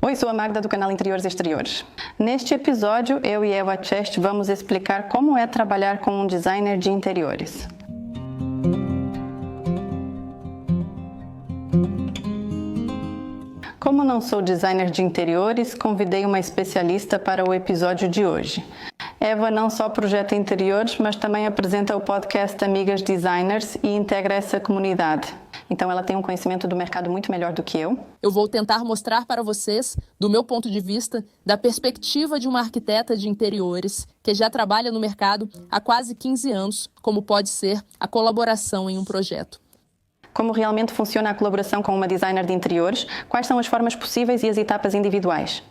Oi, sou a Magda do canal Interiores e Exteriores. Neste episódio, eu e Eva Chest vamos explicar como é trabalhar com um designer de interiores. Como não sou designer de interiores, convidei uma especialista para o episódio de hoje. Eva não só projeta interiores, mas também apresenta o podcast Amigas Designers e integra essa comunidade. Então ela tem um conhecimento do mercado muito melhor do que eu. Eu vou tentar mostrar para vocês, do meu ponto de vista, da perspectiva de uma arquiteta de interiores que já trabalha no mercado há quase 15 anos, como pode ser a colaboração em um projeto. Como realmente funciona a colaboração com uma designer de interiores, quais são as formas possíveis e as etapas individuais.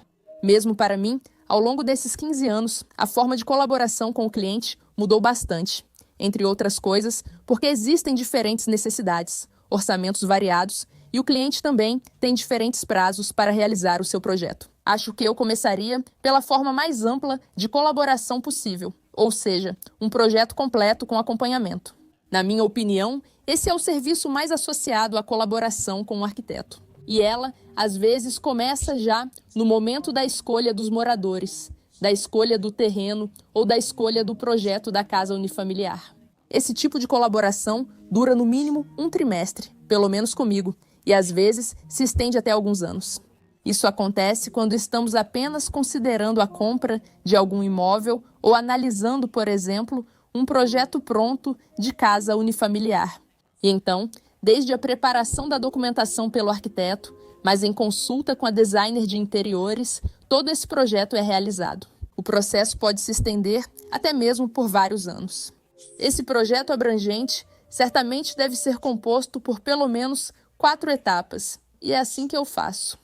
Mesmo para mim, ao longo desses 15 anos, a forma de colaboração com o cliente mudou bastante. Entre outras coisas, porque existem diferentes necessidades, orçamentos variados e o cliente também tem diferentes prazos para realizar o seu projeto. Acho que eu começaria pela forma mais ampla de colaboração possível, ou seja, um projeto completo com acompanhamento. Na minha opinião, esse é o serviço mais associado à colaboração com o arquiteto. E ela, às vezes, começa já no momento da escolha dos moradores, da escolha do terreno ou da escolha do projeto da casa unifamiliar. Esse tipo de colaboração dura no mínimo um trimestre, pelo menos comigo, e às vezes se estende até alguns anos. Isso acontece quando estamos apenas considerando a compra de algum imóvel ou analisando, por exemplo, um projeto pronto de casa unifamiliar. E então, desde a preparação da documentação pelo arquiteto, mas em consulta com a designer de interiores, todo esse projeto é realizado. O processo pode se estender até mesmo por vários anos. Esse projeto abrangente certamente deve ser composto por pelo menos 4 etapas, e é assim que eu faço.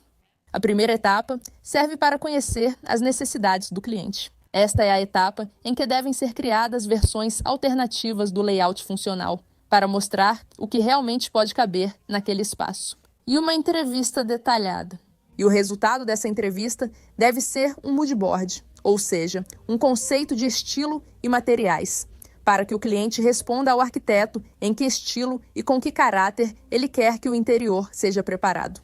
A primeira etapa serve para conhecer as necessidades do cliente. Esta é a etapa em que devem ser criadas versões alternativas do layout funcional, para mostrar o que realmente pode caber naquele espaço. E uma entrevista detalhada. E o resultado dessa entrevista deve ser um mood board, ou seja, um conceito de estilo e materiais, para que o cliente responda ao arquiteto em que estilo e com que caráter ele quer que o interior seja preparado.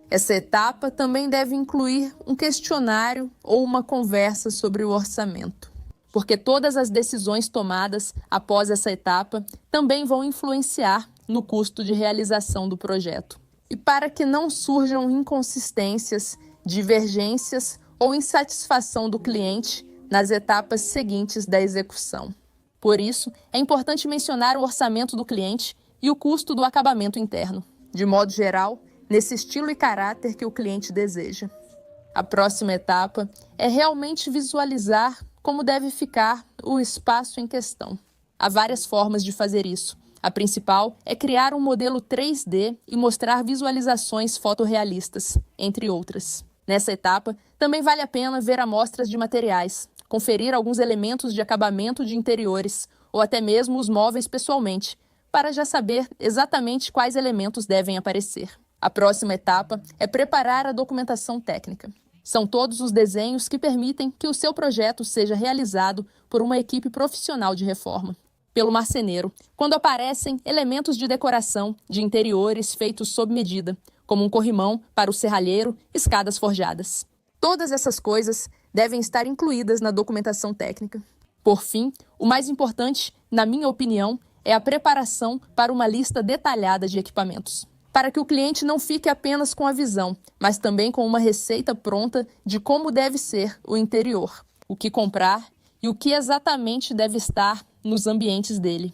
Essa etapa também deve incluir um questionário ou uma conversa sobre o orçamento, porque todas as decisões tomadas após essa etapa também vão influenciar no custo de realização do projeto. E para que não surjam inconsistências, divergências ou insatisfação do cliente nas etapas seguintes da execução. Por isso, é importante mencionar o orçamento do cliente e o custo do acabamento interno, de modo geral, nesse estilo e caráter que o cliente deseja. A próxima etapa é realmente visualizar como deve ficar o espaço em questão. Há várias formas de fazer isso. A principal é criar um modelo 3D e mostrar visualizações fotorrealistas, entre outras. Nessa etapa, também vale a pena ver amostras de materiais, conferir alguns elementos de acabamento de interiores ou até mesmo os móveis pessoalmente, para já saber exatamente quais elementos devem aparecer. A próxima etapa é preparar a documentação técnica. São todos os desenhos que permitem que o seu projeto seja realizado por uma equipe profissional de reforma, pelo marceneiro, quando aparecem elementos de decoração de interiores feitos sob medida, como um corrimão para o serralheiro, escadas forjadas. Todas essas coisas devem estar incluídas na documentação técnica. Por fim, o mais importante, na minha opinião, é a preparação para uma lista detalhada de equipamentos, para que o cliente não fique apenas com a visão, mas também com uma receita pronta de como deve ser o interior, o que comprar e o que exatamente deve estar nos ambientes dele.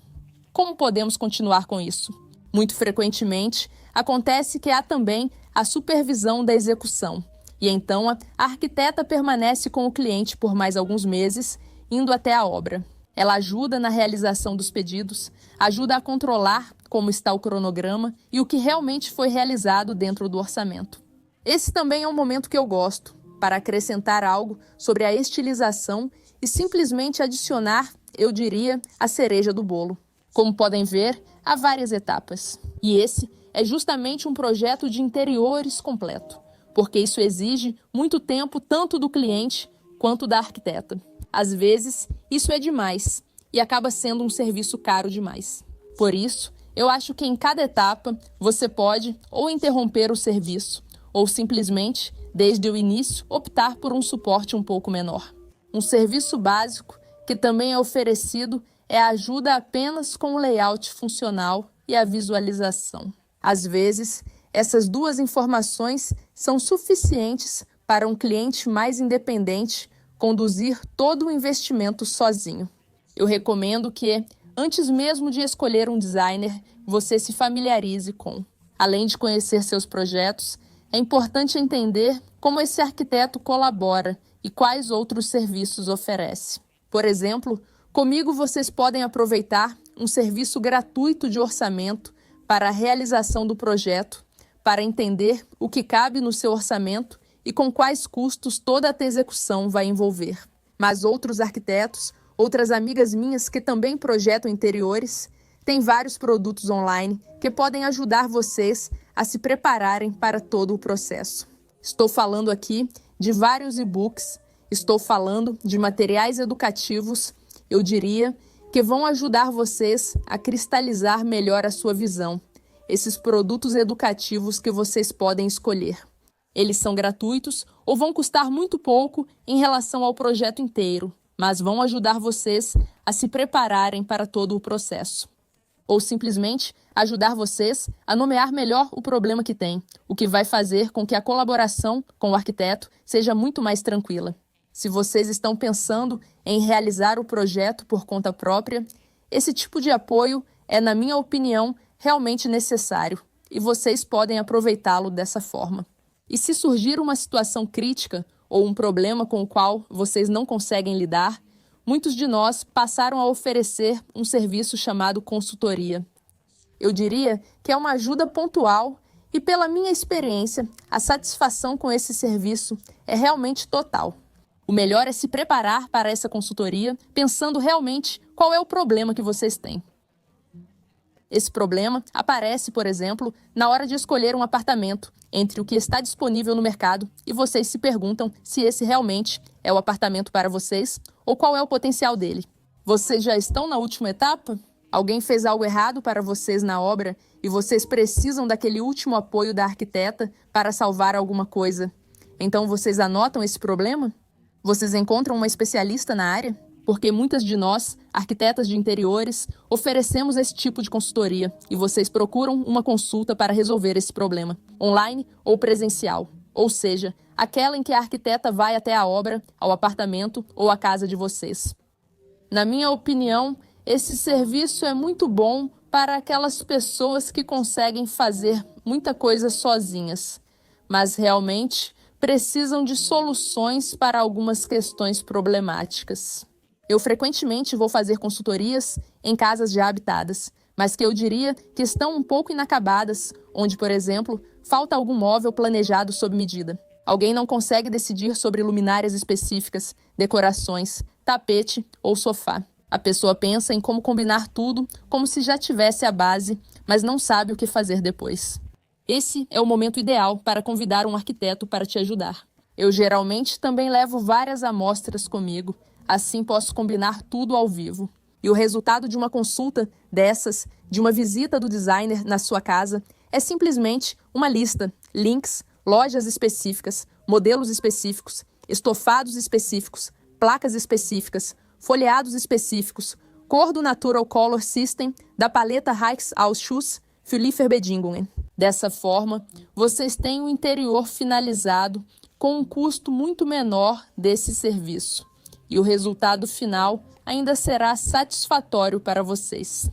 Como podemos continuar com isso? Muito frequentemente, acontece que há também a supervisão da execução, e então a arquiteta permanece com o cliente por mais alguns meses, indo até a obra. Ela ajuda na realização dos pedidos, ajuda a controlar como está o cronograma e o que realmente foi realizado dentro do orçamento. Esse também é um momento que eu gosto, para acrescentar algo sobre a estilização e simplesmente adicionar, eu diria, a cereja do bolo. Como podem ver, há várias etapas. E esse é justamente um projeto de interiores completo, porque isso exige muito tempo tanto do cliente quanto da arquiteta. Às vezes, isso é demais e acaba sendo um serviço caro demais. Por isso, eu acho que em cada etapa você pode ou interromper o serviço ou simplesmente desde o início, optar por um suporte um pouco menor. Um serviço básico que também é oferecido é a ajuda apenas com o layout funcional e a visualização. Às vezes, essas duas informações são suficientes para um cliente mais independente conduzir todo o investimento sozinho. Eu recomendo que, antes mesmo de escolher um designer, você se familiarize com. Além de conhecer seus projetos, é importante entender como esse arquiteto colabora e quais outros serviços oferece. Por exemplo, comigo vocês podem aproveitar um serviço gratuito de orçamento para a realização do projeto, para entender o que cabe no seu orçamento e com quais custos toda a execução vai envolver. Mas outros arquitetos, outras amigas minhas que também projetam interiores, têm vários produtos online que podem ajudar vocês a se prepararem para todo o processo. Estou falando aqui de vários e-books, estou falando de materiais educativos, eu diria, que vão ajudar vocês a cristalizar melhor a sua visão. Esses produtos educativos que vocês podem escolher. Eles são gratuitos ou vão custar muito pouco em relação ao projeto inteiro, mas vão ajudar vocês a se prepararem para todo o processo. Ou simplesmente ajudar vocês a nomear melhor o problema que têm, o que vai fazer com que a colaboração com o arquiteto seja muito mais tranquila. Se vocês estão pensando em realizar o projeto por conta própria, esse tipo de apoio é, na minha opinião, realmente necessário e vocês podem aproveitá-lo dessa forma. E se surgir uma situação crítica ou um problema com o qual vocês não conseguem lidar, muitos de nós passaram a oferecer um serviço chamado consultoria. Eu diria que é uma ajuda pontual e, pela minha experiência, a satisfação com esse serviço é realmente total. O melhor é se preparar para essa consultoria pensando realmente qual é o problema que vocês têm. Esse problema aparece, por exemplo, na hora de escolher um apartamento entre o que está disponível no mercado e vocês se perguntam se esse realmente é o apartamento para vocês ou qual é o potencial dele. Vocês já estão na última etapa? Alguém fez algo errado para vocês na obra e vocês precisam daquele último apoio da arquiteta para salvar alguma coisa. Então vocês anotam esse problema? Vocês encontram uma especialista na área? Porque muitas de nós, arquitetas de interiores, oferecemos esse tipo de consultoria e vocês procuram uma consulta para resolver esse problema, online ou presencial. Ou seja, aquela em que a arquiteta vai até a obra, ao apartamento ou à casa de vocês. Na minha opinião, esse serviço é muito bom para aquelas pessoas que conseguem fazer muita coisa sozinhas, mas realmente precisam de soluções para algumas questões problemáticas. Eu frequentemente vou fazer consultorias em casas já habitadas, mas que eu diria que estão um pouco inacabadas, onde, por exemplo, falta algum móvel planejado sob medida. Alguém não consegue decidir sobre luminárias específicas, decorações, tapete ou sofá. A pessoa pensa em como combinar tudo como se já tivesse a base, mas não sabe o que fazer depois. Esse é o momento ideal para convidar um arquiteto para te ajudar. Eu geralmente também levo várias amostras comigo, assim posso combinar tudo ao vivo. E o resultado de uma consulta dessas, de uma visita do designer na sua casa, é simplesmente uma lista, links, lojas específicas, modelos específicos, estofados específicos, placas específicas, folheados específicos, cor do Natural Color System da paleta Rijksausschuss für Lieferbedingungen. Dessa forma, vocês têm o interior finalizado com um custo muito menor desse serviço. E o resultado final ainda será satisfatório para vocês.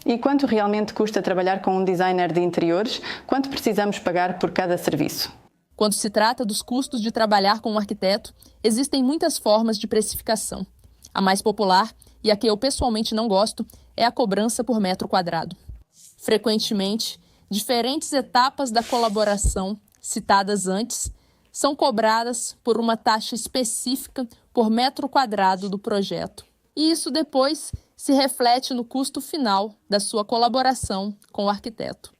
E quanto realmente custa trabalhar com um designer de interiores? Quanto precisamos pagar por cada serviço? Quando se trata dos custos de trabalhar com um arquiteto, existem muitas formas de precificação. A mais popular, e a que eu pessoalmente não gosto, é a cobrança por metro quadrado. Frequentemente, diferentes etapas da colaboração, citadas antes, são cobradas por uma taxa específica por metro quadrado do projeto. E isso depois se reflete no custo final da sua colaboração com o arquiteto.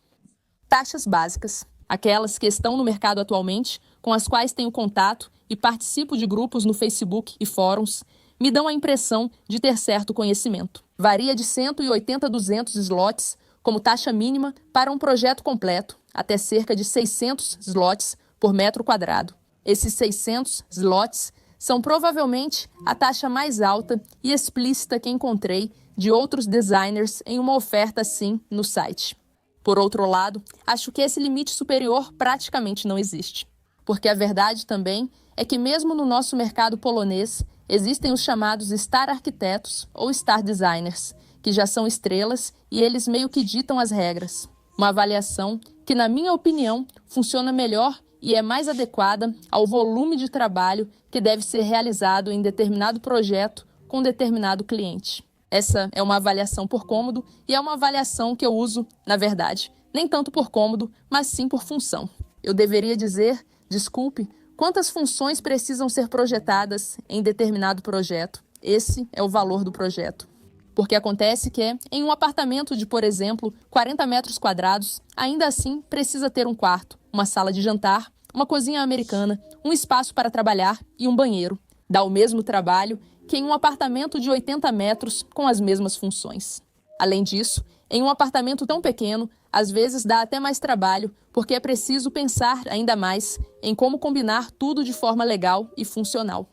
Taxas básicas, aquelas que estão no mercado atualmente, com as quais tenho contato e participo de grupos no Facebook e fóruns, me dão a impressão de ter certo conhecimento. Varia de 180 a 200 slots como taxa mínima para um projeto completo, até cerca de 600 slots por metro quadrado. Esses 600 zlotys são provavelmente a taxa mais alta e explícita que encontrei de outros designers em uma oferta assim no site. Por outro lado, acho que esse limite superior praticamente não existe. Porque a verdade também é que mesmo no nosso mercado polonês, existem os chamados Star Arquitetos ou Star Designers, que já são estrelas e eles meio que ditam as regras. Uma avaliação que, na minha opinião, funciona melhor e é mais adequada ao volume de trabalho que deve ser realizado em determinado projeto com determinado cliente. Essa é uma avaliação por cômodo e é uma avaliação que eu uso, na verdade, nem tanto por cômodo, mas sim por função. Eu deveria dizer, desculpe, quantas funções precisam ser projetadas em determinado projeto. Esse é o valor do projeto. Porque acontece que, em um apartamento de, por exemplo, 40 metros quadrados, ainda assim precisa ter um quarto, uma sala de jantar, uma cozinha americana, um espaço para trabalhar e um banheiro. Dá o mesmo trabalho que em um apartamento de 80 metros com as mesmas funções. Além disso, em um apartamento tão pequeno, às vezes dá até mais trabalho, porque é preciso pensar ainda mais em como combinar tudo de forma legal e funcional.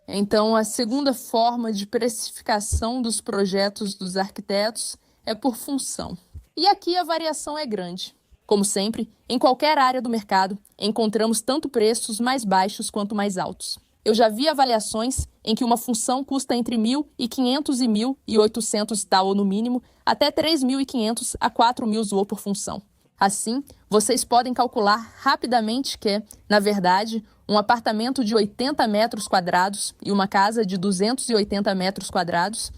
Então, a segunda forma de precificação dos projetos dos arquitetos é por função. E aqui a variação é grande. Como sempre, em qualquer área do mercado, encontramos tanto preços mais baixos quanto mais altos. Eu já vi avaliações em que uma função custa entre 1.500 e 1.800 tal no mínimo, até 3.500 a 4.000 zloty por função. Assim, vocês podem calcular rapidamente que, na verdade, um apartamento de 80 metros quadrados e uma casa de 280 metros quadrados,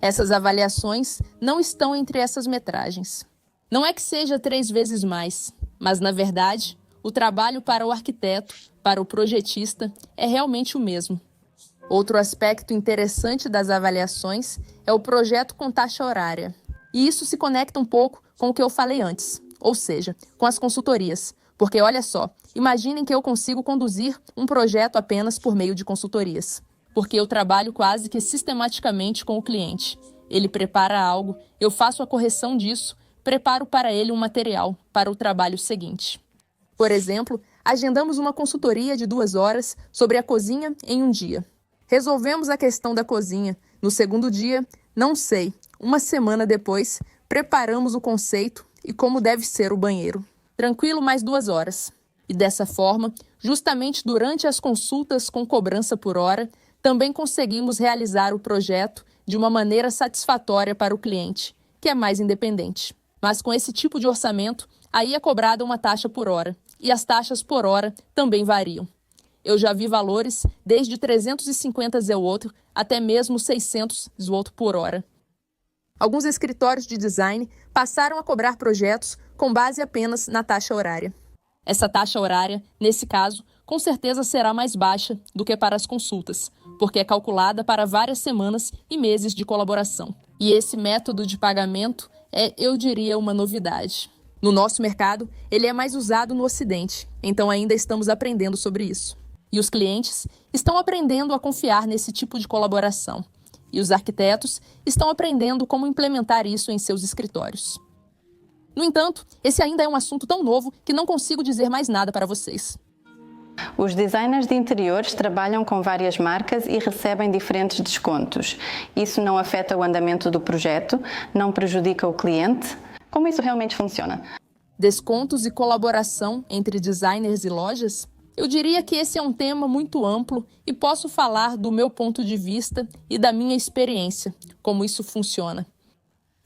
essas avaliações não estão entre essas metragens. Não é que seja 3 vezes mais, mas, na verdade, o trabalho para o arquiteto, para o projetista, é realmente o mesmo. Outro aspecto interessante das avaliações é o projeto com taxa horária. E isso se conecta um pouco com o que eu falei antes, ou seja, com as consultorias. Porque, olha só, imaginem que eu consigo conduzir um projeto apenas por meio de consultorias. Porque eu trabalho quase que sistematicamente com o cliente. Ele prepara algo, eu faço a correção disso, preparo para ele um material para o trabalho seguinte. Por exemplo, agendamos uma consultoria de 2 horas sobre a cozinha em um dia. Resolvemos a questão da cozinha. No segundo dia, não sei, uma semana depois, preparamos o conceito e como deve ser o banheiro. Tranquilo, mais 2 horas. E dessa forma, justamente durante as consultas com cobrança por hora, também conseguimos realizar o projeto de uma maneira satisfatória para o cliente, que é mais independente. Mas com esse tipo de orçamento, aí é cobrada uma taxa por hora. E as taxas por hora também variam. Eu já vi valores desde 350 zloty até mesmo 600 zloty por hora. Alguns escritórios de design passaram a cobrar projetos com base apenas na taxa horária. Essa taxa horária, nesse caso, com certeza será mais baixa do que para as consultas, porque é calculada para várias semanas e meses de colaboração. E esse método de pagamento é, eu diria, uma novidade. No nosso mercado, ele é mais usado no Ocidente, então ainda estamos aprendendo sobre isso. E os clientes estão aprendendo a confiar nesse tipo de colaboração. E os arquitetos estão aprendendo como implementar isso em seus escritórios. No entanto, esse ainda é um assunto tão novo que não consigo dizer mais nada para vocês. Os designers de interiores trabalham com várias marcas e recebem diferentes descontos. Isso não afeta o andamento do projeto? Não prejudica o cliente? Como isso realmente funciona? Descontos e colaboração entre designers e lojas? Eu diria que esse é um tema muito amplo e posso falar do meu ponto de vista e da minha experiência, como isso funciona.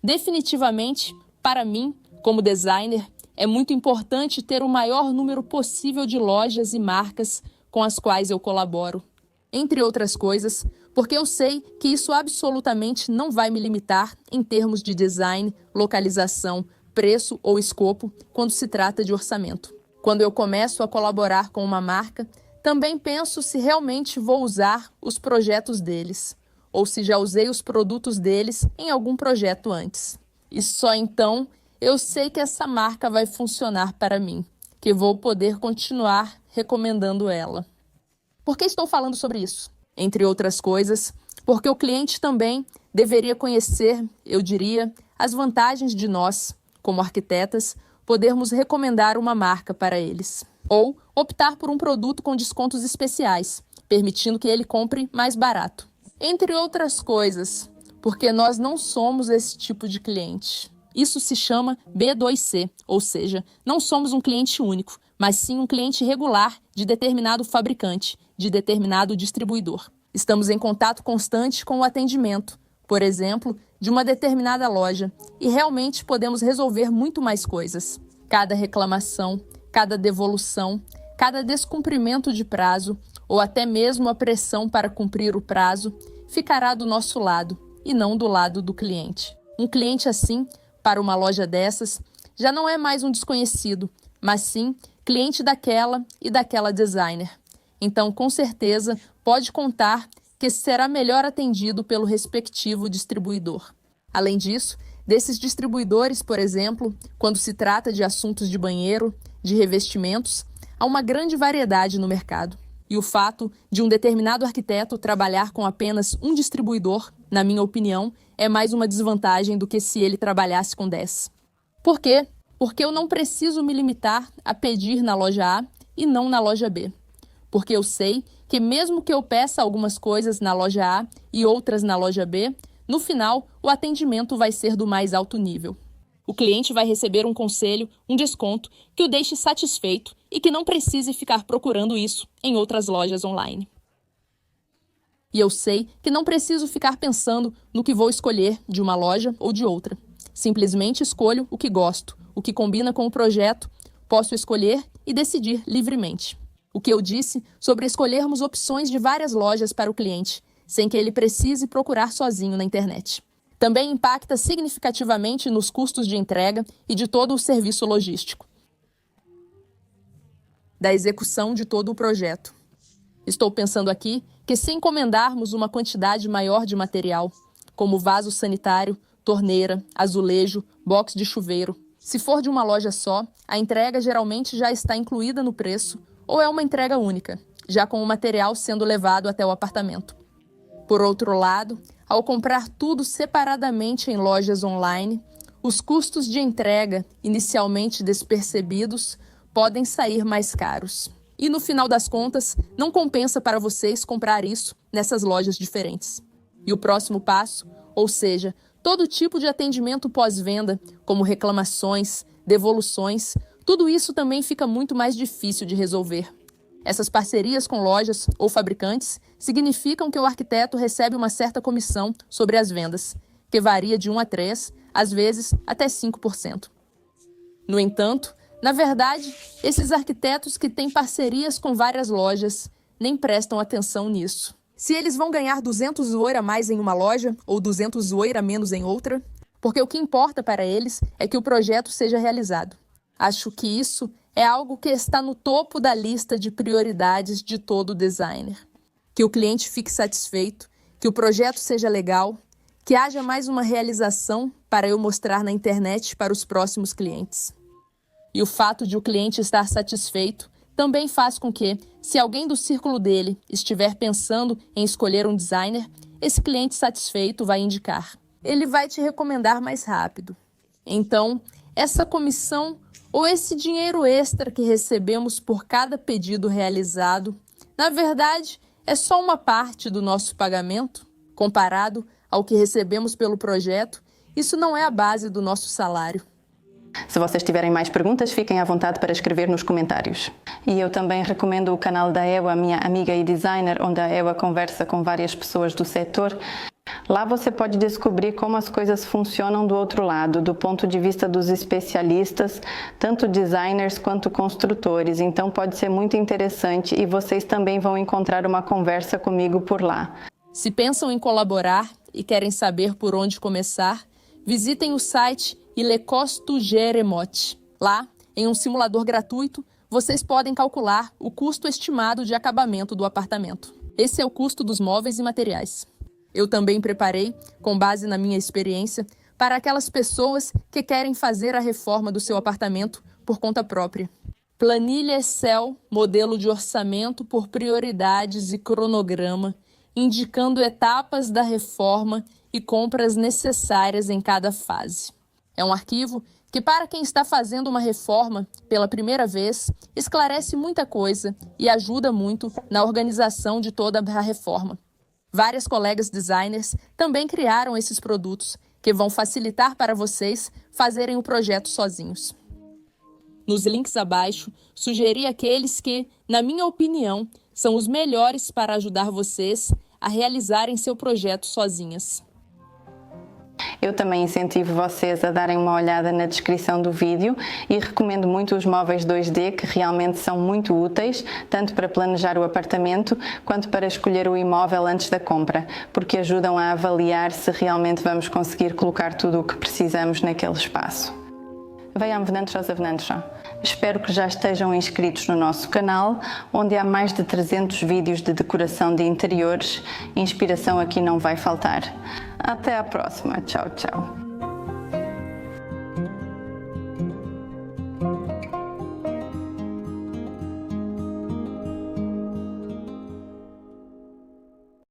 Definitivamente, para mim, como designer, é muito importante ter o maior número possível de lojas e marcas com as quais eu colaboro. Entre outras coisas, porque eu sei que isso absolutamente não vai me limitar em termos de design, localização, preço ou escopo quando se trata de orçamento. Quando eu começo a colaborar com uma marca, também penso se realmente vou usar os projetos deles, ou se já usei os produtos deles em algum projeto antes. E só então eu sei que essa marca vai funcionar para mim, que vou poder continuar recomendando ela. Por que estou falando sobre isso? Entre outras coisas, porque o cliente também deveria conhecer, eu diria, as vantagens de nós, como arquitetas, podermos recomendar uma marca para eles. Ou optar por um produto com descontos especiais, permitindo que ele compre mais barato. Entre outras coisas, porque nós não somos esse tipo de cliente. Isso se chama B2C, ou seja, não somos um cliente único, mas sim um cliente regular de determinado fabricante, de determinado distribuidor. Estamos em contato constante com o atendimento, por exemplo, de uma determinada loja, e realmente podemos resolver muito mais coisas. Cada reclamação, cada devolução, cada descumprimento de prazo, ou até mesmo a pressão para cumprir o prazo, ficará do nosso lado e não do lado do cliente. Um cliente assim, para uma loja dessas, já não é mais um desconhecido, mas sim cliente daquela e daquela designer. Então, com certeza, pode contar que será melhor atendido pelo respectivo distribuidor. Além disso, desses distribuidores, por exemplo, quando se trata de assuntos de banheiro, de revestimentos, há uma grande variedade no mercado. E o fato de um determinado arquiteto trabalhar com apenas um distribuidor, na minha opinião, é mais uma desvantagem do que se ele trabalhasse com 10. Por quê? Porque eu não preciso me limitar a pedir na loja A e não na loja B. Porque eu sei que mesmo que eu peça algumas coisas na loja A e outras na loja B, no final o atendimento vai ser do mais alto nível. O cliente vai receber um conselho, um desconto que o deixe satisfeito e que não precise ficar procurando isso em outras lojas online. E eu sei que não preciso ficar pensando no que vou escolher de uma loja ou de outra. Simplesmente escolho o que gosto, o que combina com o projeto, posso escolher e decidir livremente. O que eu disse sobre escolhermos opções de várias lojas para o cliente, sem que ele precise procurar sozinho na internet. Também impacta significativamente nos custos de entrega e de todo o serviço logístico, da execução de todo o projeto. Estou pensando aqui que se encomendarmos uma quantidade maior de material, como vaso sanitário, torneira, azulejo, box de chuveiro, se for de uma loja só, a entrega geralmente já está incluída no preço ou é uma entrega única, já com o material sendo levado até o apartamento. Por outro lado, ao comprar tudo separadamente em lojas online, os custos de entrega, inicialmente despercebidos, podem sair mais caros. E no final das contas, não compensa para vocês comprar isso nessas lojas diferentes. E o próximo passo, ou seja, todo tipo de atendimento pós-venda, como reclamações, devoluções, tudo isso também fica muito mais difícil de resolver. Essas parcerias com lojas ou fabricantes significam que o arquiteto recebe uma certa comissão sobre as vendas, que varia de 1 a 3, às vezes até 5%. No entanto, na verdade, esses arquitetos que têm parcerias com várias lojas nem prestam atenção nisso. Se eles vão ganhar 200 zueira a mais em uma loja ou 200 zueira a menos em outra, porque o que importa para eles é que o projeto seja realizado. Acho que isso é algo que está no topo da lista de prioridades de todo designer. Que o cliente fique satisfeito, que o projeto seja legal, que haja mais uma realização para eu mostrar na internet para os próximos clientes. E o fato de o cliente estar satisfeito também faz com que, se alguém do círculo dele estiver pensando em escolher um designer, esse cliente satisfeito vai indicar. Ele vai te recomendar mais rápido. Então, essa comissão ou esse dinheiro extra que recebemos por cada pedido realizado, na verdade, é só uma parte do nosso pagamento. Comparado ao que recebemos pelo projeto, isso não é a base do nosso salário. Se vocês tiverem mais perguntas, fiquem à vontade para escrever nos comentários. E eu também recomendo o canal da Ewa, minha amiga e designer, onde a Ewa conversa com várias pessoas do setor. Lá você pode descobrir como as coisas funcionam do outro lado, do ponto de vista dos especialistas, tanto designers quanto construtores. Então pode ser muito interessante e vocês também vão encontrar uma conversa comigo por lá. Se pensam em colaborar e querem saber por onde começar, visitem o site ilecostugeremote. Lá, em um simulador gratuito, vocês podem calcular o custo estimado de acabamento do apartamento. Esse é o custo dos móveis e materiais. Eu também preparei, com base na minha experiência, para aquelas pessoas que querem fazer a reforma do seu apartamento por conta própria. Planilha Excel, modelo de orçamento por prioridades e cronograma, indicando etapas da reforma e compras necessárias em cada fase. É um arquivo que para quem está fazendo uma reforma pela primeira vez, esclarece muita coisa e ajuda muito na organização de toda a reforma. Várias colegas designers também criaram esses produtos que vão facilitar para vocês fazerem o projeto sozinhos. Nos links abaixo, sugeri aqueles que, na minha opinião, são os melhores para ajudar vocês a realizarem seu projeto sozinhas. Eu também incentivo vocês a darem uma olhada na descrição do vídeo e recomendo muito os móveis 2D, que realmente são muito úteis, tanto para planejar o apartamento quanto para escolher o imóvel antes da compra, porque ajudam a avaliar se realmente vamos conseguir colocar tudo o que precisamos naquele espaço. Vejam Venantros. Espero que já estejam inscritos no nosso canal, onde há mais de 300 vídeos de decoração de interiores. Inspiração aqui não vai faltar. Até à próxima. Tchau, tchau.